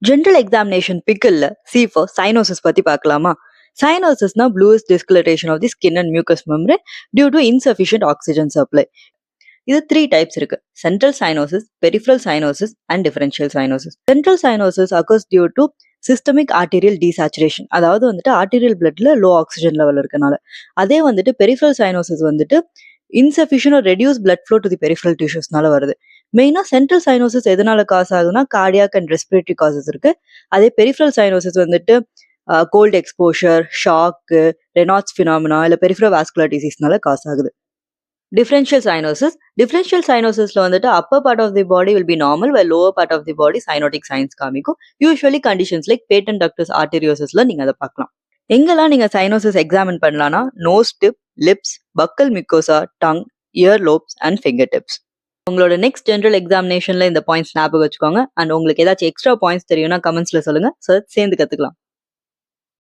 General examination பிக்கல்ல C for cyanosis பத்தி பார்க்கலாமா? சைனோசிஸ்னா bluish discoloration of the skin and mucous membrane due to insufficient oxygen supply. இது 3 types இருக்கு. Central cyanosis, peripheral cyanosis and differential cyanosis. Central cyanosis occurs due to systemic arterial desaturation, அதாவது வந்துட்டு arterial பிளட்ல low oxygen level இருக்கனால. அதே வந்துட்டு peripheral cyanosis வந்துட்டு insufficient or reduce blood flow to the peripheral டிஷ்யூஸ்னால வருது. மெயினா சென்ட்ரல் சைனோசிஸ் எதனால காஸ் ஆகுதுன்னா கார்டியாக் அண்ட் ரெஸ்பிரேட்டரி காசஸ் இருக்கு. அதே பெரிஃபரல் சைனோசிஸ் வந்துட்டு cold exposure, shock, Raynaud's phenomena இல்ல பெரிஃபரல் வாஸ்குலர் டிசீஸ்னால காஸ் ஆகுது. Differential cynosisல வந்துட்டு upper part of the body will be normal while lower part of the body cyanotic signs காமிக்கும். Usually conditions like patent ductus arteriosisல நீங்க அதை பார்க்கலாம். எங்கெல்லாம் நீங்க சைனோசிஸ் எக்ஸாமின் பண்ணலாம்னா nose tip, lips, buccal mucosa, tongue, ear lobes and finger tips. உங்களோட next general எக்ஸாமினேஷன்ல இந்த பாயிண்ட்ஸ் ஞாபகம் வச்சுக்கோங்க. அண்ட் உங்களுக்கு ஏதாச்சும் எக்ஸ்ட்ரா பாயிண்ட்ஸ் தெரியும்னா கமெண்ட்ஸ்ல சொல்லுங்க. சேர்ந்து கத்துக்கலாம்.